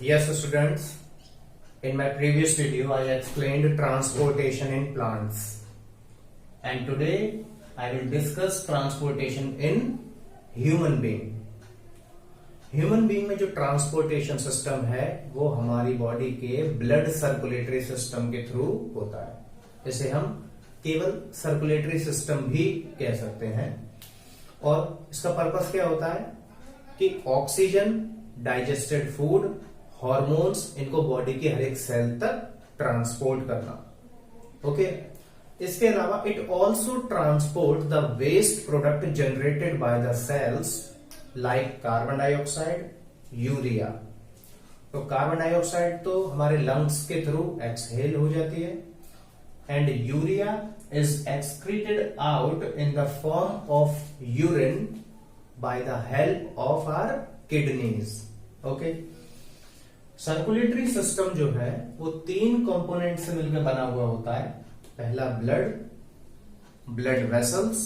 Yes, students. In my previous video, I explained transportation in plants, and today I will discuss transportation in human being. Human being में जो transportation system है वो हमारी body के blood circulatory system के through होता है। इसे हम केवल सर्कुलेटरी सिस्टम भी कह सकते हैं। और इसका पर्पस क्या होता है कि ऑक्सीजन, डाइजेस्टेड फूड, हॉर्मोन्स, इनको बॉडी के हर एक सेल तक ट्रांसपोर्ट करना। ओके। इसके अलावा it also transport the waste product generated by the cells like carbon dioxide, urea. तो कार्बन डाइऑक्साइड तो हमारे लंग्स के थ्रू एक्सहेल हो जाती है, and urea is excreted out in the form of urine by the help of our kidneys. Okay. Circulatory system जो है वो 3 कंपोनेंट से मिलकर बना हुआ होता है। पहला blood vessels,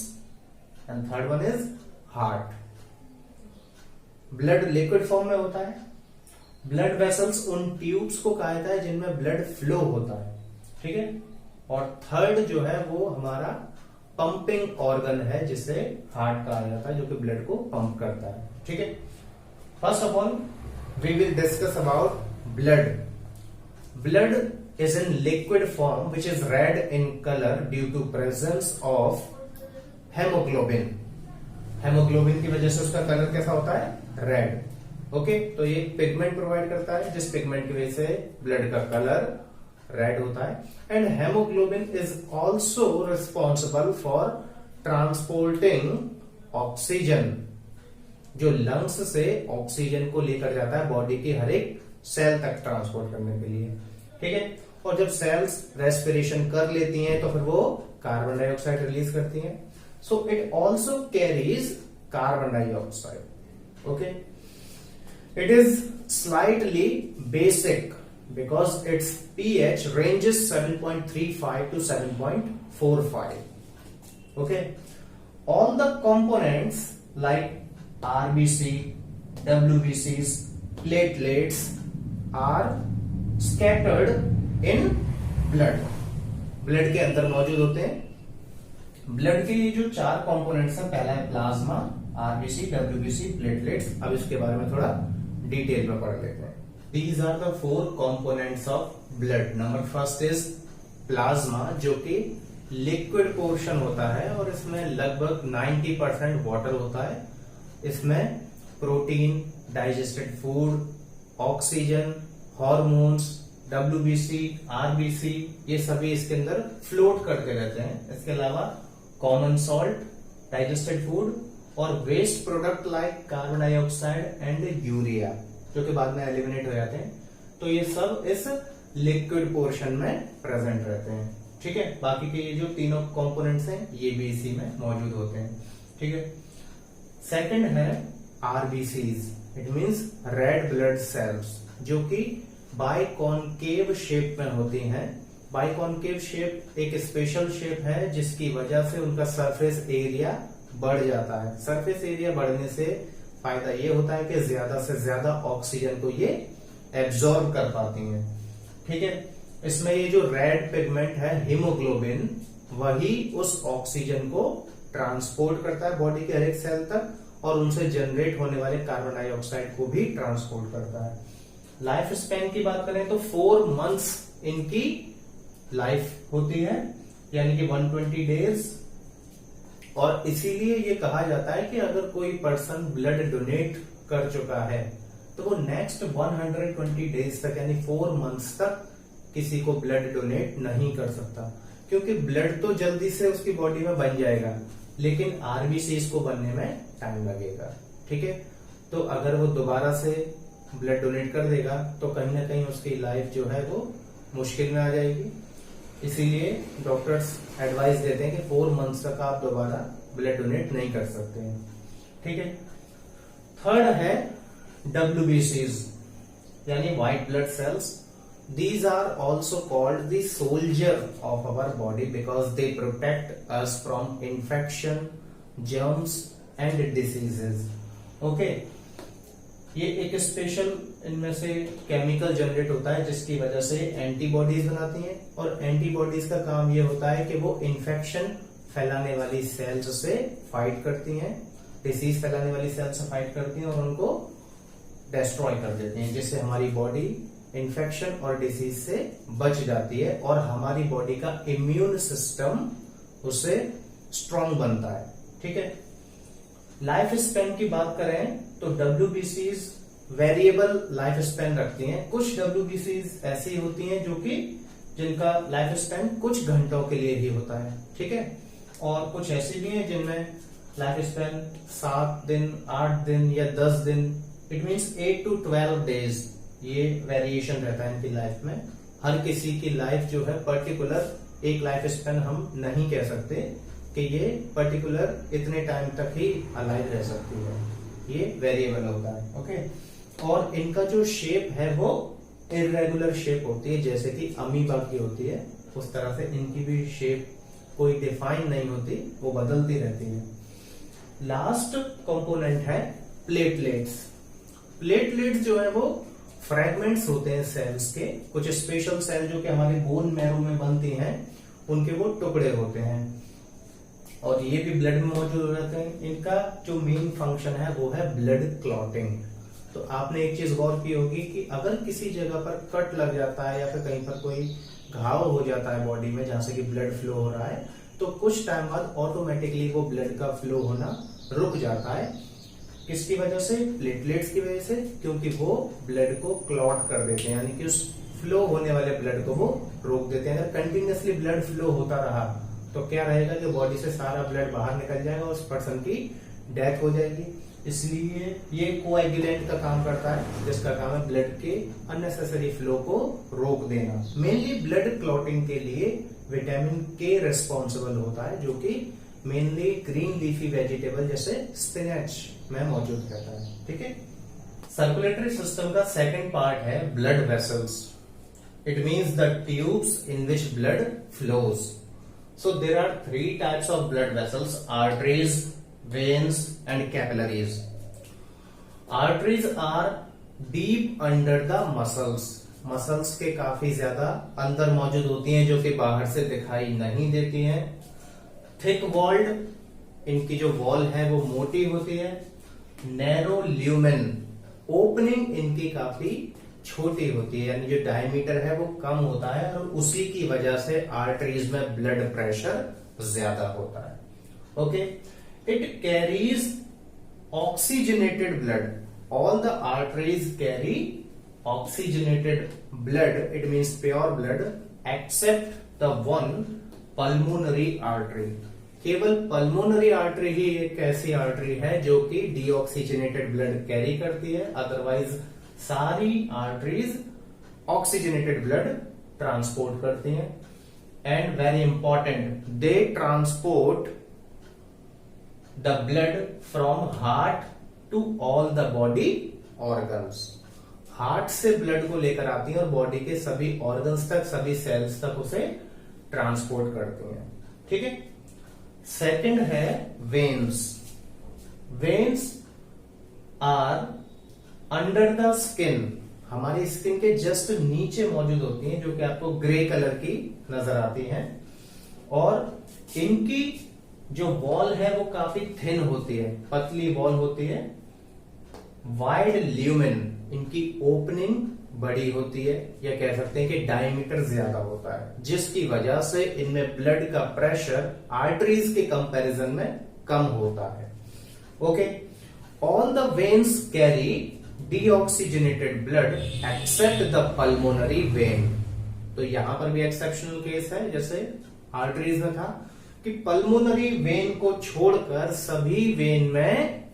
and third one is heart. Blood liquid form में होता है। ब्लड वेसल्स उन ट्यूब्स को कहता है जिनमें ब्लड फ्लो होता है, ठीक है। और थर्ड जो है वो हमारा पंपिंग ऑर्गन है जिसे हार्ट कहा जाता है, जो कि ब्लड को पंप करता है, ठीक है। First of all we will discuss about blood. Blood is in liquid form which is red in color due to presence of hemoglobin. Haemoglobin की वजह से उसका कलर कैसा होता है? रेड। ओके। तो ये पिगमेंट प्रोवाइड करता है जिस पिगमेंट की वजह से ब्लड का कलर रेड होता है। And haemoglobin is also responsible for transporting oxygen, जो लंग्स से ऑक्सीजन को लेकर जाता है बॉडी के हर एक सेल तक ट्रांसपोर्ट करने के लिए, ठीक है। और जब सेल्स रेस्पिरेशन कर लेती हैं तो फिर वो कार्बन डाइऑक्साइड रिलीज करती हैं। So it also carries carbon dioxide. Okay. It is slightly basic because it's pH ranges 7.35 to 7.45. Okay. All the components like RBC, WBCs, platelets are scattered in blood. Blood के अंदर मौजूद होते हैं। Blood के ये जो 4 कंपोनेंट्स हैं, पहला है प्लाज्मा, आरबीसी, डब्ल्यूबीसी, प्लेटलेट्स। अब इसके बारे में थोड़ा डिटेल में पढ़ लेते हैं। These are the 4 components of blood. Number first is plasma, जो कि लिक्विड पोर्शन होता है और इसमें लगभग 90% वाटर होता है। इसमें protein, digested food, oxygen, hormones, WBC, RBC, ये सभी इसके अंदर फ्लोट करते रहते हैं। इसके अलावा कॉमन सॉल्ट, डाइजेस्टेड फूड और waste product like carbon dioxide and urea, जो कि बाद में एलिमिनेट हो जाते हैं। तो ये सब इस लिक्विड पोर्शन में प्रेजेंट रहते हैं, ठीक है। बाकी के ये जो तीनों कंपोनेंट्स हैं ये भी इसी में मौजूद होते हैं, ठीक है। सेकंड है RBCs, it means red blood cells, जो कि बाइकॉनकेव शेप में होती हैं। बाइकॉनकेव शेप एक स्पेशल शेप है जिसकी वजह से उनका सरफेस एरिया बढ़ जाता है। सरफेस एरिया बढ़ने से फायदा ये होता है कि ज्यादा से ज्यादा ऑक्सीजन को ये एब्जॉर्ब कर पाती हैं, ठीक है। इसमें ये जो रेड पिगमेंट है हीमोग्लोबिन, वही उस ऑक्सीजन को ट्रांसपोर्ट करता है बॉडी के हर एक सेल तक और उनसे जनरेट होने वाले कार्बन डाइऑक्साइड को भी ट्रांसपोर्ट करता है। लाइफ स्पैन की बात करें तो 4 मंथ्स इनकी लाइफ होती है, यानी कि 120 डेज। और इसीलिए ये कहा जाता है कि अगर कोई पर्सन ब्लड डोनेट कर चुका है तो वो नेक्स्ट 120 डेज तक, यानी 4 मंथ्स तक किसी को ब्लड डोनेट नहीं कर सकता, क्योंकि ब्लड तो जल्दी से उसकी बॉडी में बन जाएगा, लेकिन आरबीसी को बनने में टाइम लगेगा, ठीक है। तो अगर वो दोबारा से ब्लड डोनेट कर देगा तो कहीं ना कहीं उसकी लाइफ जो है वो मुश्किल में आ जाएगी। इसीलिए डॉक्टर्स एडवाइस देते हैं कि 4 मंथ्स तक आप दोबारा ब्लड डोनेट नहीं कर सकते हैं, ठीक है। थर्ड है WBCs, यानी white blood cells. These are also called the soldier of our body because they protect us from infection, germs and diseases. Okay. ये एक स्पेशल इनमें से केमिकल जनरेट होता है जिसकी वजह से एंटीबॉडीज बनाती हैं, और एंटीबॉडीज का काम ये होता है कि वो इन्फेक्शन फैलाने वाली सेल्स से फाइट करती हैं, डिसीज फैलाने वाली सेल्स से फाइट करती हैं और उनको डिस्ट्रॉय कर देती हैं, जिससे हमारी बॉडी इन्फेक्शन और डिसीज से बच जाती है और हमारी बॉडी का इम्यून सिस्टम उससे स्ट्रांग बनता है। ठीक है, लाइफ स्पैन की बात करें तो WBCs वेरिएबल लाइफ स्पैन रखती हैं। कुछ WBCs ऐसी होती हैं जो कि जिनका लाइफ स्पैन कुछ घंटों के लिए ही होता है। ठीक है, और कुछ ऐसी भी हैं जिनमें लाइफ स्पैन 7 दिन, 8 दिन या 10 दिन, इट मीन्स 8 to 12 डेज, ये वेरिएशन रहता है इनकी लाइफ में। हर किसी की लाइफ जो है पर्टिकुलर एक लाइफ स्पैन हम नहीं कह सकते कि ये पर्टिकुलर इतने टाइम तक ही अलाइव रह सकती है, ये वेरिएबल होता है। ओके, और इनका जो शेप है वो इरेगुलर शेप होती है, जैसे कि अमीबा की होती है उस तरह से इनकी भी शेप कोई डिफाइन नहीं होती, वो बदलती रहती है। लास्ट कंपोनेंट है प्लेटलेट्स। प्लेटलेट्स जो है वो फ्रैगमेंट्स होते हैं सेल्स के, कुछ स्पेशल सेल जो कि हमारे बोन मैरो में बनती हैं उनके वो टुकड़े होते हैं और ये भी ब्लड में मौजूद रहते हैं। इनका जो मेन फंक्शन है वो है ब्लड क्लॉटिंग। तो आपने एक चीज गौर की होगी कि अगर किसी जगह पर कट लग जाता है या फिर कहीं पर कोई घाव हो जाता है बॉडी में जहां से कि ब्लड फ्लो हो रहा है, तो कुछ टाइम बाद ऑटोमेटिकली वो ब्लड का फ्लो होना रुक जाता है। किसकी वजह से? प्लेटलेट्स की वजह से, क्योंकि वो ब्लड को क्लॉट कर देते हैं, यानी कि उस फ्लो होने वाले ब्लड को वो रोक देते हैं। अगर कंटिन्यूअसली ब्लड फ्लो होता रहा तो क्या रहेगा कि बॉडी से सारा ब्लड बाहर निकल जाएगा, उस पर्सन की डेथ हो जाएगी। इसलिए ये कोएगुलेंट का काम करता है, जिसका काम है ब्लड के अननेसेसरी फ्लो को रोक देना। मेनली ब्लड क्लॉटिंग के लिए विटामिन के रिस्पॉन्सिबल होता है, जो कि मेनली ग्रीन लीफी वेजिटेबल जैसे स्पिनच में मौजूद रहता है। ठीक है, सर्कुलेटरी सिस्टम का सेकंड पार्ट है blood vessels. It means the tubes in which blood flows. So there are 3 types of blood vessels: arteries, veins and capillaries. Arteries are deep under the muscles. Muscles के काफी ज्यादा अंदर मौजूद होती हैं, जो कि बाहर से दिखाई नहीं देती हैं। थिक वॉल्ड, इनकी जो वॉल है वो मोटी होती है। नैरो ल्यूमेन, ओपनिंग इनकी काफी छोटी होती है, यानी जो डायमीटर है वो कम होता है और उसी की वजह से आर्टरीज में ब्लड प्रेशर ज्यादा होता है। Okay, it carries oxygenated blood. All the arteries carry oxygenated blood, it means pure blood, except the one pulmonary artery. केवल पल्मोनरी आर्टरी ही एक ऐसी आर्टरी है जो कि डीऑक्सीजनेटेड ब्लड कैरी करती है, अदरवाइज सारी आर्टरीज ऑक्सीजनेटेड ब्लड ट्रांसपोर्ट करती हैं। And very important, they transport the blood from heart to all the body organs. Heart से ब्लड को लेकर आती हैं और बॉडी के सभी ऑर्गन्स तक, सभी सेल्स तक उसे ट्रांसपोर्ट करती हैं। ठीक है, सेकंड है veins. Veins are under the skin, हमारी स्किन के जस्ट नीचे मौजूद होती हैं, जो कि आपको ग्रे कलर की नजर आती हैं, और इनकी जो वॉल है वो काफी थिन होती है, पतली वॉल होती है। वाइड ल्यूमेन, इनकी ओपनिंग बड़ी होती है, या कह सकते हैं कि डायमीटर ज्यादा होता है, जिसकी वजह से इनमें ब्लड का प्रेशर आर्टरीज के कंपैरिजन में कम होता है। Okay, all the veins carry deoxygenated blood except the pulmonary vein. तो यहां पर भी एक्सेप्शनल केस है, जैसे आर्टरीज में था कि पल्मोनरी वेन को छोड़कर सभी वेन में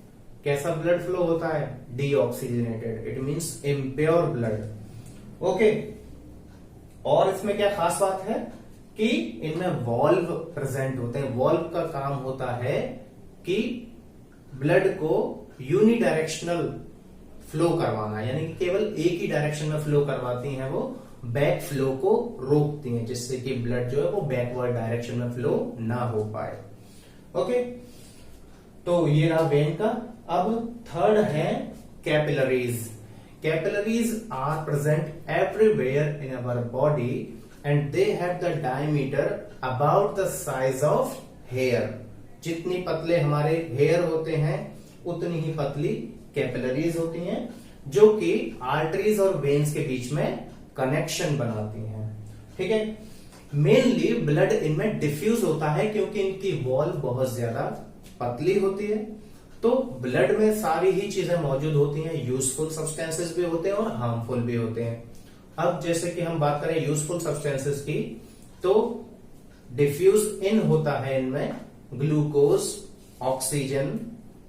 कैसा ब्लड फ्लो होता है? Deoxygenated, it means impure blood. Okay, और इसमें क्या खास बात है कि इनमें वॉल्व प्रेजेंट होते हैं। वॉल्व का काम होता है कि ब्लड को यूनिडायरेक्शनल फ्लो करवाना, यानी कि केवल एक ही डायरेक्शन में फ्लो करवाती हैं, वो बैक फ्लो को रोकती हैं, जिससे कि ब्लड जो है वो बैकवर्ड डायरेक्शन में फ्लो ना हो पाए। ओके, तो ये रहा वेन का। अब थर्ड है capillaries. Capillaries are present everywhere in our body and they have the diameter about the size of hair. जितनी पतले हमारे हेयर होते हैं उतनी ही पतली कैपिलरीज होती हैं, जो कि आर्टरीज और वेन्स के बीच में कनेक्शन बनाती हैं। ठीक है, मेनली ब्लड इनमें डिफ्यूज होता है क्योंकि इनकी वॉल बहुत ज्यादा पतली होती है। तो ब्लड में सारी ही चीजें मौजूद होती हैं, यूजफुल सब्सटेंसेस भी होते हैं और हार्मफुल भी होते हैं। अब जैसे कि हम बात करें यूजफुल सब्सटेंसेस की, तो डिफ्यूज इन होता है इनमें glucose, oxygen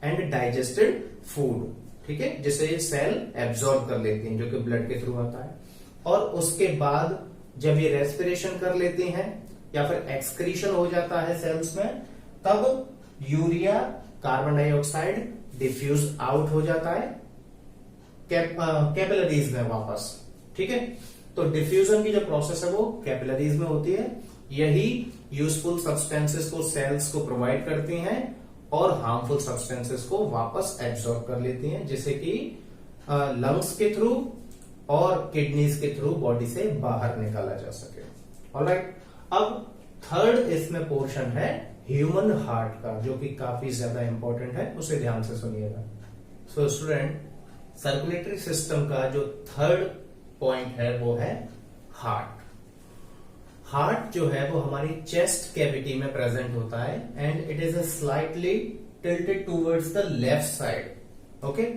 and digested food. ठीक है, जिसे सेल एब्जॉर्ब कर लेती हैं, जो कि ब्लड के थ्रू आता है। और उसके बाद जब ये रेस्पिरेशन कर लेती हैं या फिर एक्सक्रीशन हो जाता है सेल्स में, तब urea, carbon dioxide diffuse out हो जाता है कैपिलरीज में वापस। ठीक है, तो डिफ्यूजन की जो प्रोसेस है वो कैपिलरीज में होती है। यही यूजफुल सब्सटेंसेस को सेल्स को प्रोवाइड करती हैं और हार्मफुल सब्सटेंसेस को वापस एब्सॉर्ब कर लेती हैं, जिसे कि लंग्स के थ्रू और किडनीज के थ्रू बॉडी से बाहर निकाला जा सके। ऑलराइट, अब थर्ड इसमें पोर्शन है ह्यूमन हार्ट का, जो कि काफी ज्यादा इंपॉर्टेंट है, उसे ध्यान से सुनिएगा। सो स्टूडेंट, सर्कुलेटरी सिस्टम का जो थर्ड पॉइंट है वो है हार्ट। हार्ट जो है वो हमारी चेस्ट कैविटी में प्रेजेंट होता है and it is slightly tilted towards the left side. Okay,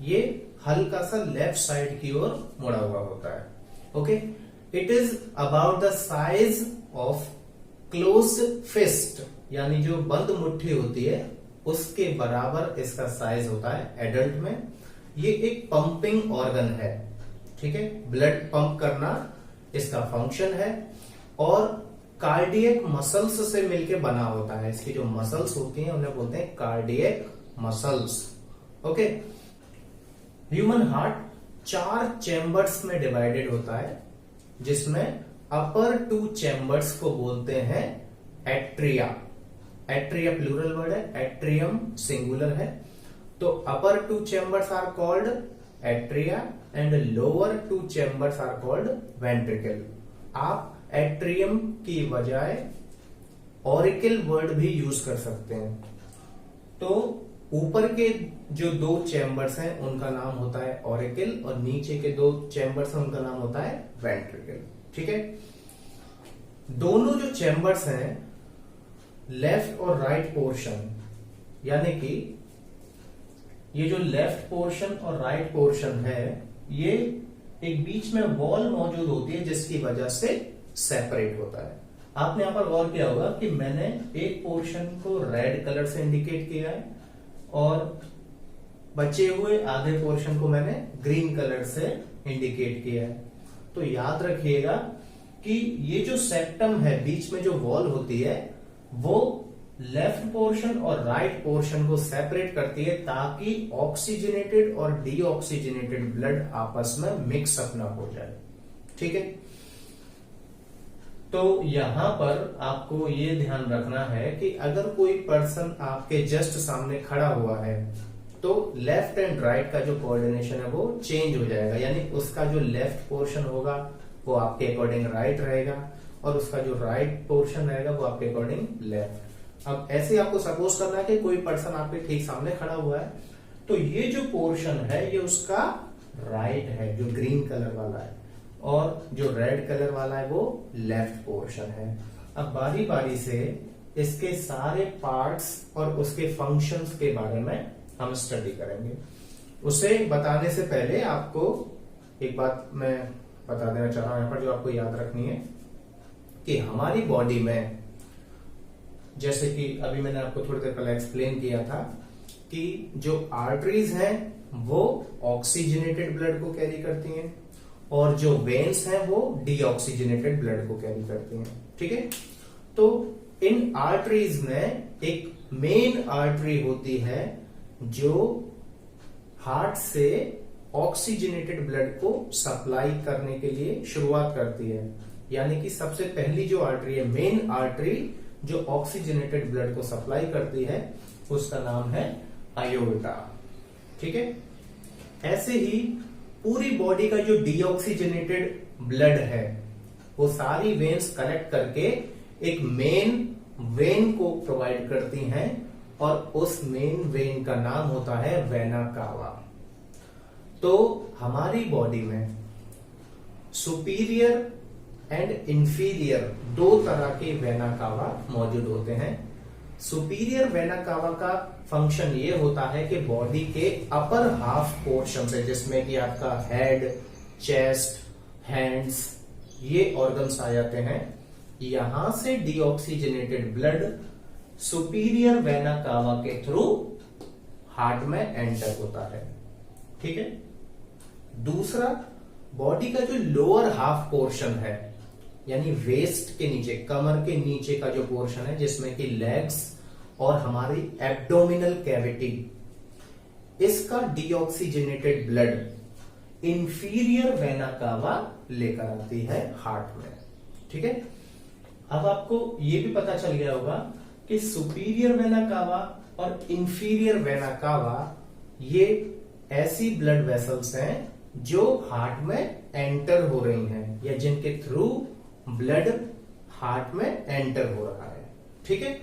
ये हल्का सा लेफ्ट साइड की ओर मुड़ा हुआ होता है। Okay, it is about the size of closed fist, यानी जो बंद मुट्ठी होती है उसके बराबर इसका साइज होता है एडल्ट में। ये एक पंपिंग ऑर्गन है। ठीक है, ब्लड पंप करना इसका फंक्शन है और कार्डियक मसल्स से मिलकर बना होता है। इसकी जो मसल्स होती हैं उन्हें बोलते हैं cardiac muscles. Okay, human heart 4 chambers में डिवाइडेड होता है, जिसमें अपर 2 चैम्बर्स को बोलते हैं एट्रिया। एट्रिया प्लूरल वर्ड है, एट्रियम सिंगुलर है। तो upper 2 chambers are called atria and lower 2 chambers are called ventricle. आप एट्रियम की बजाय ऑरिकल वर्ड भी यूज कर सकते हैं। तो ऊपर के जो 2 चैम्बर्स हैं उनका नाम होता है ऑरिकल और नीचे के 2 चैम्बर्स हैं उनका नाम होता है वेंट्रिकल। ठीक है, दोनों जो चैम्बर्स हैं लेफ्ट और राइट पोर्शन, यानी कि ये जो लेफ्ट पोर्शन और राइट पोर्शन है, ये एक बीच में वॉल मौजूद होती है जिसकी वजह से सेपरेट होता है। आपने यहां पर गौर किया होगा कि मैंने एक पोर्शन को रेड कलर से इंडिकेट किया है और बचे हुए आधे पोर्शन को मैंने ग्रीन कलर से इंडिकेट किया है। तो याद रखिएगा कि ये जो सेप्टम है, बीच में जो वॉल होती है, वो लेफ्ट पोर्शन और राइट पोर्शन को सेपरेट करती है ताकि ऑक्सीजनेटेड और डीऑक्सीजनेटेड ब्लड आपस में मिक्स अप ना हो जाए। ठीक है, तो यहां पर आपको ये ध्यान रखना है कि अगर कोई पर्सन आपके जस्ट सामने खड़ा हुआ है तो लेफ्ट एंड राइट का जो कोऑर्डिनेशन है वो चेंज हो जाएगा, यानी उसका जो लेफ्ट पोर्शन होगा वो आपके अकॉर्डिंग राइट रहेगा और उसका जो राइट पोर्शन रहेगा वो आपके अकॉर्डिंग लेफ्ट। अब ऐसे आपको सपोज करना है कि कोई पर्सन आपके ठीक सामने खड़ा हुआ है, तो ये जो पोर्शन है ये उसका राइट है, जो ग्रीन कलर वाला है, और जो रेड कलर वाला है वो लेफ्ट पोर्शन है। अब बारी बारी से इसके सारे पार्ट्स और उसके फंक्शंस के बारे में हम स्टडी करेंगे। उसे बताने से पहले आपको एक बात मैं बता देना चाह रहा हूं यहां पर, जो आपको याद रखनी है कि हमारी बॉडी में, जैसे कि अभी मैंने आपको थोड़ी देर पहले एक्सप्लेन किया था कि जो आर्टरीज हैं वो ऑक्सीजनेटेड ब्लड को कैरी करती हैं और जो वेन्स हैं वो डीऑक्सीजनेटेड ब्लड को कैरी करती हैं। ठीक है, तो इन आर्टरीज में एक मेन आर्टरी होती है जो हार्ट से ऑक्सीजनेटेड ब्लड को सप्लाई करने के लिए शुरुआत करती है, यानी कि सबसे पहली जो आर्टरी है, मेन आर्टरी जो ऑक्सीजनेटेड ब्लड को सप्लाई करती है, उसका नाम है आयोर्टा। ठीक है, ऐसे ही पूरी बॉडी का जो डीऑक्सीजनेटेड ब्लड है वो सारी वेन्स कनेक्ट करके एक मेन वेन को प्रोवाइड करती हैं और उस मेन वेन का नाम होता है वेना कावा। तो हमारी बॉडी में सुपीरियर एंड इंफीरियर दो तरह के वेना कावा मौजूद होते हैं। सुपीरियर वेना कावा का फंक्शन ये होता है कि बॉडी के अपर हाफ पोर्शन से, जिसमें कि आपका हेड, चेस्ट, हैंड्स, ये ऑर्गन्स आ जाते हैं, यहां से deoxygenated blood superior vena cava के थ्रू हार्ट में एंटर होता है। ठीक है। दूसरा, बॉडी का जो लोअर हाफ पोर्शन है, यानी वेस्ट के नीचे, कमर के नीचे का जो पोर्शन है, जिसमें कि लेग्स और हमारी एब्डोमिनल कैविटी, इसका deoxygenated blood inferior vena cava लेकर आती है हार्ट में। ठीक है। अब आपको ये भी पता चल गया होगा कि सुपीरियर वेना कावा और इंफीरियर वेना कावा ये ऐसी ब्लड वेसल्स हैं जो हार्ट में एंटर हो रही हैं, या जिनके थ्रू ब्लड हार्ट में एंटर हो रहा है। ठीक है।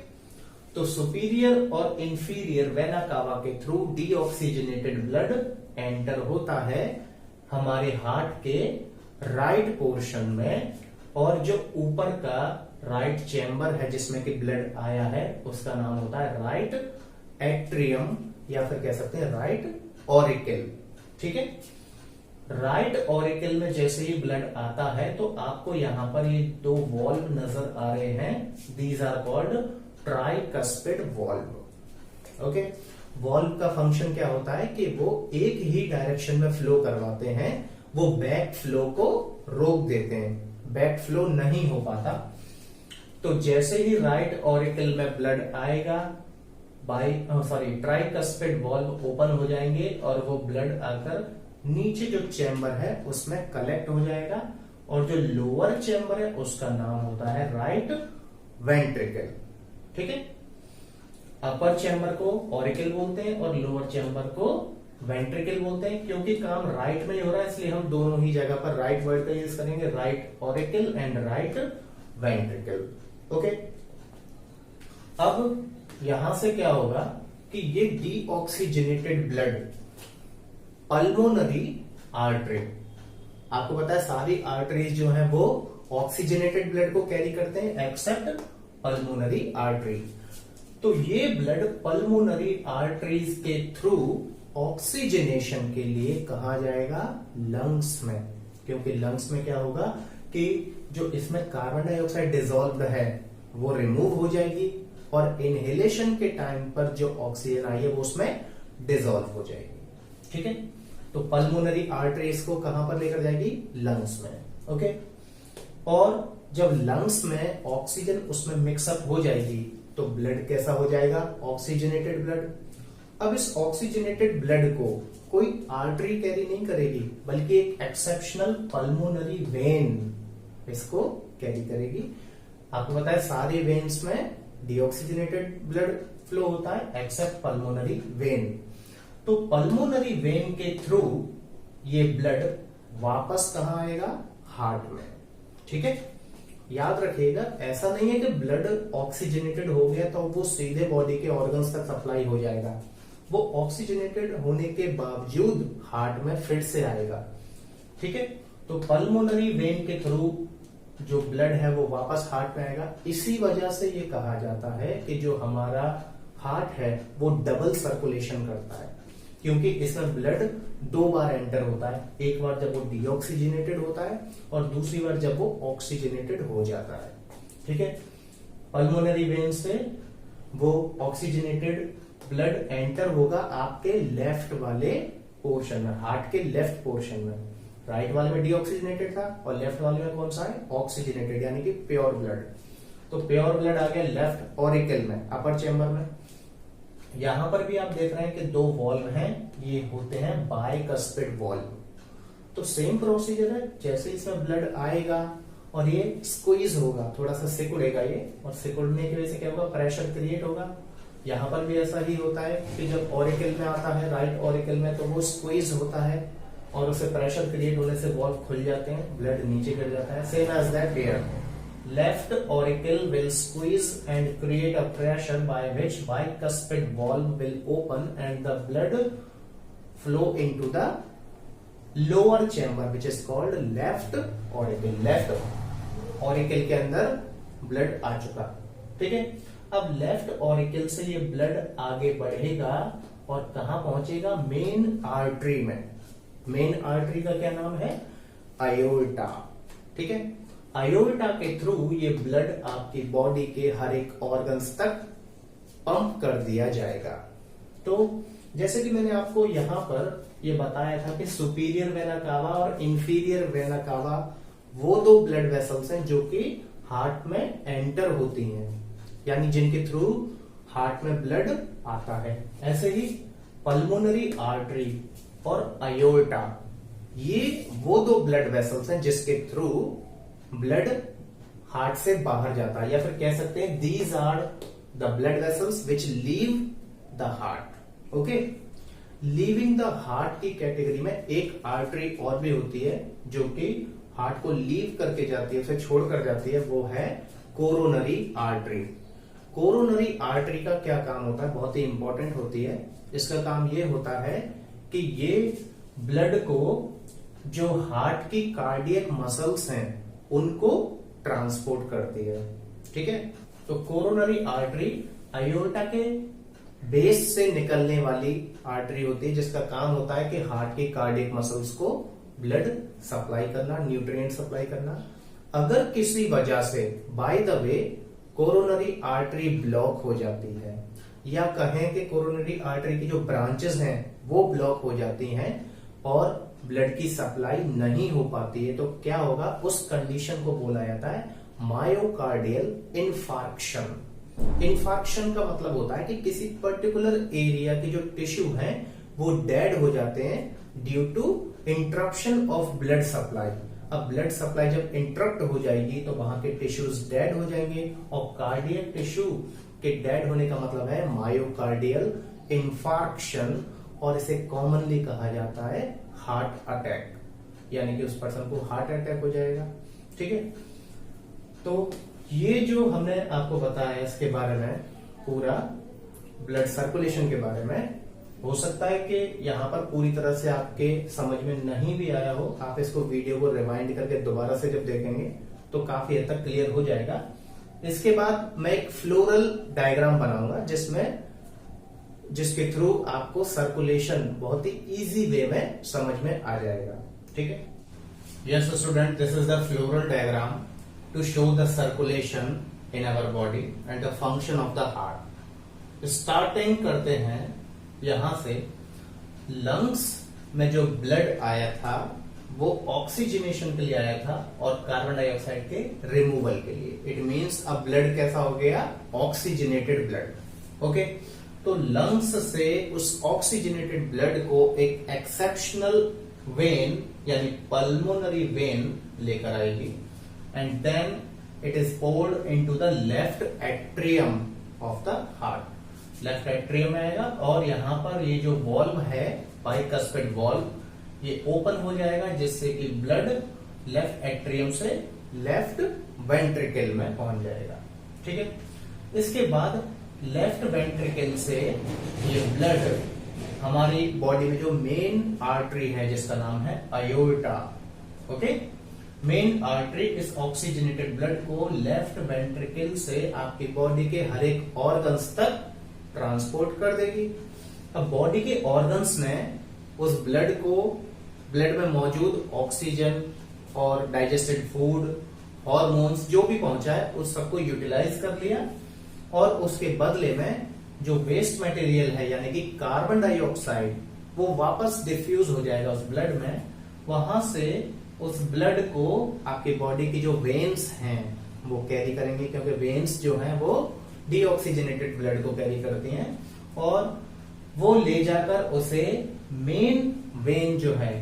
तो सुपीरियर और इंफीरियर वेना कावा के थ्रू डीऑक्सीजनेटेड ब्लड एंटर होता है हमारे हार्ट के राइट पोर्शन में, और जो ऊपर का राइट चैम्बर है जिसमें कि ब्लड आया है, उसका नाम होता है राइट एट्रियम, या फिर कह सकते हैं राइट ऑरिकल। ठीक है। राइट ऑरिकल में जैसे ही ब्लड आता है तो आपको यहां पर ये दो वॉल्व नजर आ रहे हैं। These are called tricuspid valve. Okay. Valve का फंक्शन क्या होता है कि वो एक ही डायरेक्शन में फ्लो करवाते हैं, वो बैक फ्लो को रोक देते हैं, बैक फ्लो नहीं हो पाता। तो जैसे ही राइट ऑरिकल में ब्लड आएगा, ट्राइकस्पिड वॉल्व ओपन हो जाएंगे और वो ब्लड आकर नीचे जो चैम्बर है उसमें कलेक्ट हो जाएगा, और जो लोअर चैम्बर है उसका नाम होता है राइट वेंट्रिकल। ठीक है। अपर चैम्बर को ऑरिकल बोलते हैं और लोअर चैम्बर को वेंट्रिकल बोलते हैं। क्योंकि काम राइट में ही हो रहा है इसलिए हम दोनों ही जगह पर राइट वर्ड का यूज करेंगे, right auricle and right ventricle. Okay. अब यहां से क्या होगा कि ये डीऑक्सीजनेटेड ब्लड पल्मोनरी आर्टरी, आपको पता है सारी आर्टरीज जो है वो ऑक्सीजनेटेड ब्लड को कैरी करते हैं एक्सेप्ट पल्मोनरी आर्टरी। तो ये ब्लड पल्मोनरी आर्टरीज के थ्रू ऑक्सीजनेशन के लिए कहा जाएगा लंग्स में, क्योंकि लंग्स में क्या होगा कि जो इसमें कार्बन डाइऑक्साइड डिसॉल्व्ड है वो रिमूव हो जाएगी, और इनहेलेशन के टाइम पर जो ऑक्सीजन आई है वो उसमें डिसॉल्व हो जाएगी। ठीक है। तो पल्मोनरी आर्टरीज को कहां पर लेकर जाएगी? लंग्स में। ओके। और जब लंग्स में ऑक्सीजन उसमें मिक्सअप हो जाएगी तो ब्लड कैसा हो जाएगा? Oxygenated blood. अब इस ऑक्सीजनेटेड ब्लड को कोई आर्टरी कैरी नहीं करेगी, बल्कि एक एक्सेप्शनल पल्मोनरी वेन इसको कैरी करेगी। आपको पता है सारे वेन्स में डीऑक्सीजनेटेड ब्लड फ्लो होता है एक्सेप्ट पल्मोनरी वेन। तो पल्मोनरी वेन के थ्रू ये ब्लड वापस कहां आएगा? हार्ट में। ठीक है। याद रखिएगा, ऐसा नहीं है कि ब्लड ऑक्सीजनेटेड हो गया तो वो सीधे बॉडी के ऑर्गन्स तक सप्लाई हो जाएगा, वो ऑक्सीजनेटेड होने के बावजूद हार्ट में फिर से आएगा। ठीक है। तो पल्मोनरी वेन के थ्रू जो ब्लड है वो वापस हार्ट में आएगा। इसी वजह से ये कहा जाता है कि जो हमारा हार्ट है वो डबल सर्कुलेशन करता है, क्योंकि इसमें ब्लड दो बार एंटर होता है, एक बार जब वो डीऑक्सीजनेटेड होता है और दूसरी बार जब वो ऑक्सीजनेटेड हो जाता है। ठीक है। पल्मोनरी वेन से वो ऑक्सीजनेटेड ब्लड एंटर होगा आपके लेफ्ट वाले पोर्शन में, हार्ट के लेफ्ट पोर्शन में। राइट वाले में डीऑक्सीजनेटेड था और लेफ्ट वाले में कौन सा है? ऑक्सीजनेटेड, यानी कि प्योर ब्लड। तो प्योर ब्लड आ गया लेफ्ट ऑरिकल में, अपर चैम्बर में। यहां पर भी आप देख रहे हैं कि दो वॉल्व हैं, ये होते हैं बाइकस्पिड वॉल्व। तो सेम प्रोसीजर है, जैसे इसमें ब्लड आएगा और ये स्क्वीज होगा, थोड़ा सा सिकुड़ेगा ये, और सिकुड़ने की वजह से क्या होगा? प्रेशर क्रिएट होगा। यहां पर भी ऐसा ही होता है कि जब ऑरिकल में आता है, राइट ऑरिकल में, तो वो स्क्वीज होता है, और उसे प्रेशर क्रिएट होने से वॉल्व खुल जाते हैं, ब्लड नीचे गिर जाता है। Same as that here, left auricle will squeeze and create a pressure by which bicuspid valve will open and the blood flow into the lower chamber which is called left auricle। Left auricle के अंदर blood आ चुका, ठीक है। अब left auricle से ये blood आगे बढ़ेगा और कहां पहुंचेगा, मेन आर्टरी में। मेन आर्टरी का क्या नाम है, आयोर्टा, ठीक है। आयोर्टा के थ्रू ये ब्लड आपकी बॉडी के हर एक ऑर्गन्स तक पंप कर दिया जाएगा। तो जैसे कि मैंने आपको यहां पर ये बताया था कि सुपीरियर वेना कावा और इंफीरियर वेना कावा वो दो ब्लड वेसल्स हैं जो कि हार्ट में एंटर होती हैं, यानी जिनके थ्रू हार्ट में ब्लड आता है। ऐसे ही पल्मोनरी आर्टरी और आयोर्टा, ये वो दो ब्लड वेसल्स हैं जिसके थ्रू ब्लड हार्ट से बाहर जाता है, या फिर कह सकते हैं these are the blood vessels which leave the heart. Okay, leaving the heart की कैटेगरी में एक आर्टरी और भी होती है जो कि हार्ट को लीव करके जाती है, उसे छोड़ कर जाती है, वो है कोरोनरी आर्टरी। कोरोनरी आर्टरी का क्या काम होता है, बहुत ही इंपॉर्टेंट होती है। इसका काम ये होता है कि ये ब्लड को जो हार्ट की कार्डियक मसल्स हैं उनको ट्रांसपोर्ट करती है, ठीक है। तो कोरोनरी आर्टरी आयोर्टा के बेस से निकलने वाली आर्टरी होती है जिसका काम होता है कि हार्ट की कार्डियक मसल्स को ब्लड सप्लाई करना, न्यूट्रिएंट सप्लाई करना। अगर किसी वजह से by the way coronary artery block हो जाती है, या कहें कि कोरोनरी आर्टरी की जो ब्रांचेस हैं वो ब्लॉक हो जाती हैं और ब्लड की सप्लाई नहीं हो पाती है, तो क्या होगा, उस कंडीशन को बोला जाता है मायोकार्डियल इन्फार्क्शन। इन्फार्क्शन का मतलब होता है कि किसी पर्टिकुलर एरिया के जो टिश्यू हैं वो डेड हो जाते हैं due to interruption of blood supply. अब ब्लड सप्लाई जब इंटरप्ट हो जाएगी तो वहां के टिश्यूज डेड हो जाएंगे, और कार्डियक टिश्यू के डेड होने का मतलब है मायोकार्डियल इन्फार्क्शन, और इसे कॉमनली कहा जाता है हार्ट अटैक, यानी कि उस पर्सन को हार्ट अटैक हो जाएगा, ठीक है। तो ये जो हमने आपको बताया इसके बारे में, पूरा ब्लड सर्कुलेशन के बारे में, हो सकता है कि यहां पर पूरी तरह से आपके समझ में नहीं भी आया हो। आप इसको वीडियो को रिवाइंड करके दोबारा से जब देखेंगे तो काफी हद तक क्लियर हो जाएगा। इसके बाद मैं एक फ्लोरल डायग्राम बनाऊंगा जिसके थ्रू आपको सर्कुलेशन बहुत ही इजी वे में समझ में आ जाएगा, ठीक है। Yes student, this is the floral diagram to show the circulation in our body and the function of the heart. Starting करते हैं यहां से, लंग्स में जो ब्लड आया था वो ऑक्सीजनेशन के लिए आया था और कार्बन डाइऑक्साइड के रिमूवल के लिए। इट मींस अब ब्लड कैसा हो गया, ऑक्सीजनेटेड ब्लड। ओके, तो लंग्स से उस ऑक्सीजनेटेड ब्लड को एक एक्सेप्शनल वेन यानी पल्मोनरी वेन लेकर आएगी, and then it is poured into the left atrium of the heart. Left atrium में आएगा और यहां पर ये जो वॉल्व है, बाइकस्पिड वॉल्व, ये ओपन हो जाएगा जिससे कि ब्लड लेफ्ट एट्रियम से लेफ्ट वेंट्रिकल में पहुंच जाएगा, ठीक है। इसके बाद लेफ्ट वेंट्रिकल से ये ब्लड हमारी बॉडी में जो मेन आर्टरी है जिसका नाम है आयोर्टा, ओके, मेन आर्टरी इस ऑक्सीजनेटेड ब्लड को लेफ्ट वेंट्रिकल से आपकी बॉडी के हर एक ऑर्गन्स तक ट्रांसपोर्ट कर देगी। अब बॉडी के ऑर्गन्स ने उस ब्लड में मौजूद ऑक्सीजन और डाइजेस्टेड फूड, हार्मोन्स जो भी पहुंचा है उस सबको यूटिलाइज कर लिया, और उसके बदले में जो वेस्ट मटेरियल है यानी कि कार्बन डाइऑक्साइड वो वापस डिफ्यूज हो जाएगा उस ब्लड में। वहां से उस ब्लड को आपकी बॉडी की जो वेन्स हैं वो कैरी करेंगे, क्योंकि वेन्स जो हैं वो डीऑक्सीजनेटेड ब्लड को कैरी करती हैं, और वो ले जाकर उसे मेन वेन जो है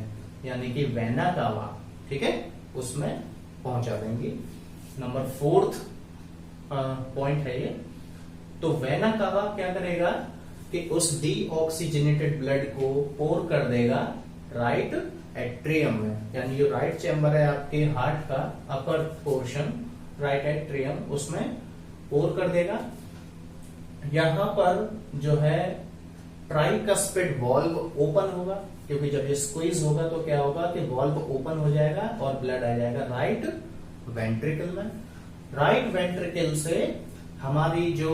यानी कि वेना कावा, ठीक है, उसमें पहुंचा देंगी। नंबर 4th पॉइंट है ये। तो वेना कावा क्या करेगा कि उस डीऑक्सीजनेटेड ब्लड को पोर कर देगा राइट एट्रियम में, यानी जो राइट चैम्बर है आपके हार्ट का अपर पोर्शन राइट एट्रियम, उसमें पोर कर देगा। यहां पर जो है ट्राइकस्पिड वॉल्व ओपन होगा, क्योंकि जब ये स्क्वीज होगा तो क्या होगा कि वॉल्व ओपन हो जाएगा और ब्लड आ जाएगा राइट वेंट्रिकल में। राइट वेंट्रिकल से हमारी जो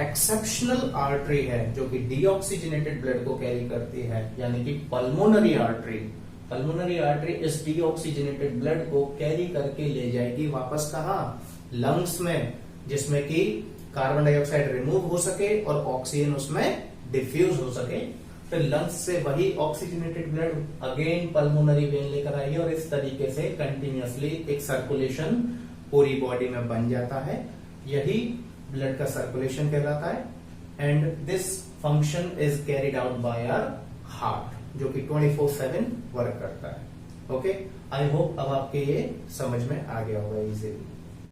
एक्सेप्शनल आर्टरी है जो कि डीऑक्सीजनेटेड ब्लड को कैरी करती है, यानी कि पल्मोनरी आर्टरी, पल्मोनरी आर्टरी इस डीऑक्सीजनेटेड ब्लड को कैरी करके ले जाएगी वापस कहां, लंग्स में, जिसमें कि कार्बन डाइऑक्साइड रिमूव हो सके और ऑक्सीजन उसमें डिफ्यूज हो सके। फिर लंग्स से वही oxygenated blood again pulmonary vein लेकर आएगी और इस तरीके से कंटिन्यूअसली एक सर्कुलेशन पूरी बॉडी में बन जाता है। यही ब्लड का सर्कुलेशन कहलाता है। And this function is carried out by our heart, जो कि 24/7 वर्क करता है। ओके, आई होप अब आपके ये समझ में आ गया होगा इजीली।